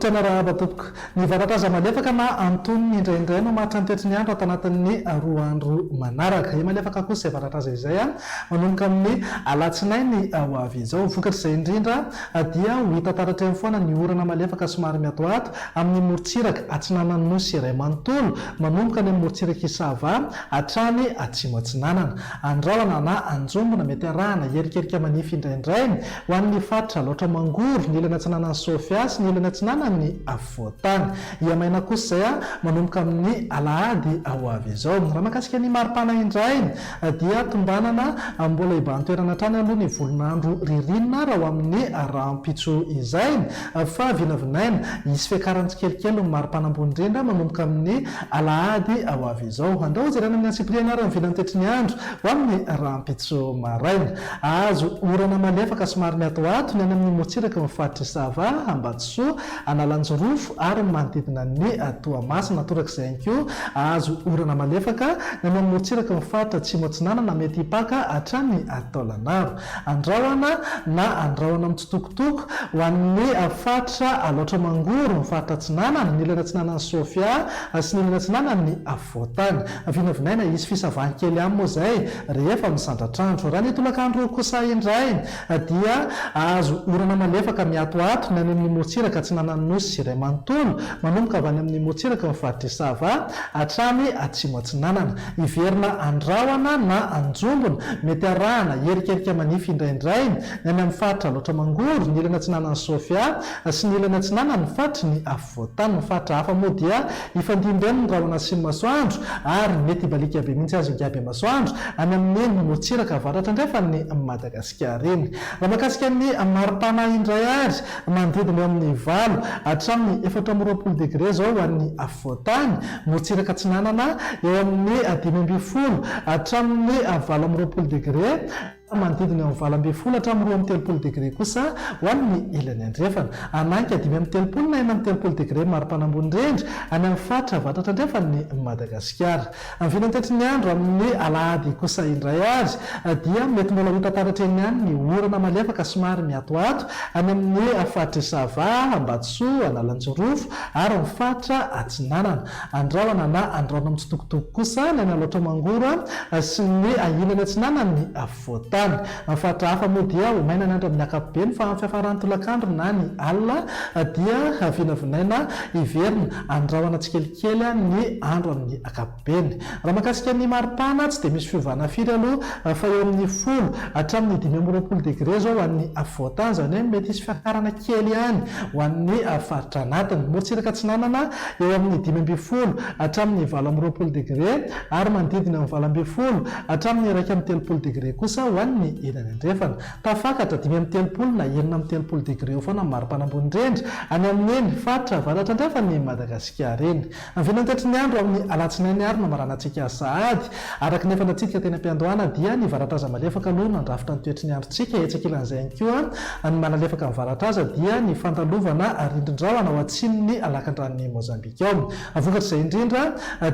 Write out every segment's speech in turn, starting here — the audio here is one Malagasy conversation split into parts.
tena raha batopoko ny varataza malefaka na antony indraindray no mahatrany toetry ny andro atanatin'ny roa andro manaraka malefaka kosa izay varataza izay manomboka amin'ny alatsinainy ho avy izao vokatra izay indrindra dia ho hita taratra eny foana ny orana malefaka somary miatoato amin'ny morontsiraka atsinanany nosy iray manontolo manomboka ny morontsiraka isava hatrany atsimo atsinanana andraona na anjombona mety arahana herikerika manify indraindray ho an'ny faritra loatra mangoro ny ilana atsinanany sofia sy ny ilana atsinanany avotany iamaina kosa izay manomboka amin'ny alahady ho avy izao raha makasika ny maripana indray dia tombanana mbola ibantoerana hatrany aloha ny volonandro ririnina raha ho amin'ny rahampitso izay fa vinavinaina isy fiakarantsikelikely maripana ambony indrindra manomboka amin'ny alahady ho avy izao andao jerena amin'ny ansipriana ary mivinantoetry ny andro ho amin'ny rahampitso maraina azo orana malefaka somary miatoato ny any amin'ny morontsiraka mifaritra sava ambatsoa analanjorofo ary manodidina ny toamasina torak'izay ihany koa azo orana malefaka ny any amin'ny morontsiraka mifaritra atsimo atsinanana mety hipaka hatrany taolanaro andraona na andraona mitsitokotoko ho an'ny faritra loatra mangoro mifaritra atsinanana ny ilana atsinanany sofia sy ny ilana atsinanany avotany vinavinaina isy fisavankely any moa izay rehefa misandratrandro raha ny tolakandro kosa indray dia azo orana malefaka miatoato ny any amin'ny morontsiraka atsinanany nosy iray manontolo manomboka avy any amin'ny morontsiraka mifaritra isava hatrany atsimo atsinanana iverina andraona na anjombona mety arahana herikerika manify indraindray ny any amin'ny faritra loatra mangoro ny ilana atsinanany sofia sy ny ilana atsinanany faritra ny avotany ny faritra hafa moa dia ifandimbreny ny rahona sy ny masoandro ary mety ibalika be mihitsy azo ingaby masoandro any amin'ny morontsiraka avaratra indray fa ny Madagasikara eny raha makasika ny maripana indray ary manodidina eo amin'ny valo hatramin'ny 4 degré zao ho an'ny avotany morontsiraka atsinanana eo amin'ny 5 hatramin'ny 20 degré manodidina eo amin'ny 20 hatramin'ny 30 degré kosa ho an'ny ilany andrefana ananky 5 na 30 degré maripana ambony indrindra any amin'ny faritra avaratra indray fa ny Madagasikara vinantoetry ny andro amin'ny alahady kosa indray ary dia mety mbola hita taratra eny any ny orana malefaka somary miatoato any amin'ny faritra sava ambatsoa analanjorofo ary ny faritra atsinanana andraona na andraona mitsitokotoko kosa ny any loatra mangoro sy ny ilana atsinanany avotany faritra hafa moa dia ho maina ny andro amin'ny akapobeny fa amin'ny fiafaran'ny tolakandro na ny alina dia vinavinaina iverina andraona tsikelikely ny andro amin'ny akapobeny raha makasika ny maripana tsy dia misy fiovana firy aloha fa eo amin'ny 10 hatramin'ny 20 degré zao ho an'ny avotany zany hoe mety isy fiakarana kely ihany ho an'ny faritra anatiny morontsiraka atsinanana eo amin'ny 5 hatramin'ny 20 degré ary manodidina eo amin'ny 20 hatramin'ny 1 degré kosa ho an'ny ilany andrefana tafakatra 5 na 9 degré eo foana maripana ambony indrindra any amin'ny faritra avaratra indray fa ny Madagasikara eny vinantoetry ny andro amin'ny alatsinainy ary namarana antsika sahady araka nefa natsidika teny am-piandohana dia ny varataza malefaka aloha nandrafitra ny toetry ny androntsika etsakilan'izay ihany koa ny manalefaka ny varataza dia ny fandalovana rindrindraona ho atsinony alakan-dran'ny Mozambika ao vokatra izay indrindra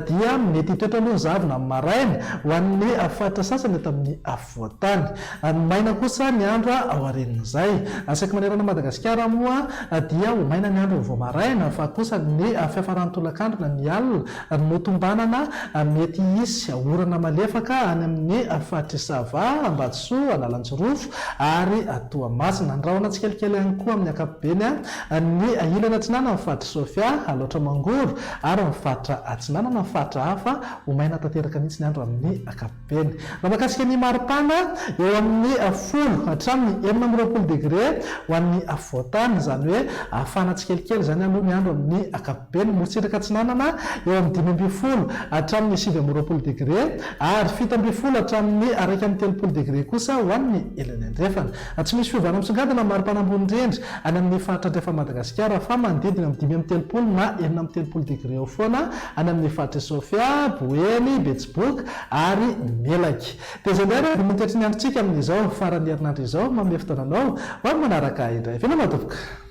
dia mety hitoetra aloha ny zavona amin'ny maraina ho an'ny faritra sasany eto amin'ny avotany maina kosa ny andro ao arenin'izay saika manerana Madagasikara moa dia ho maina ny andro vao maraina fa kosa ny fiafaran'ny tolakandro na ny alina no tombanana mety isy orana malefaka any amin'ny faritra sava ambatsoa analanjorofo ary toamasina andraona tsikelikely ihany koa amin'ny akapobeny ny ilana atsinanana ny faritra sofia loatra mangoro ary ny faritra atsinanana ny faritra hafa ho maina tanteraka mihitsy ny andro amin'ny akapobeny raha makasika ny maripana eo amin'ny 10 hatramin'ny 20 degré ho an'ny avotany zany hoe afana tsikelikely zany aloha ny andro amin'ny akapobeny morontsiraka atsinanana eo amin'ny 5 hatramin'ny 7 degré ary 7 hatramin'ny 1 degré kosa ho an'ny ilany andrefana tsy misy fiovana misongadina maripana ambony indrindra any amin'ny faritra andrefa Madagasikara fa manodidina amin'ny 5 na 9 degré eo foana any amin'ny faritra sofia boeny betsiboka ary melaky dia zay ndray vinantoetry ny androntsika amin'izao farany herinandro izao mamefy taonanao ho amin'ny manaraka indray vena matopoka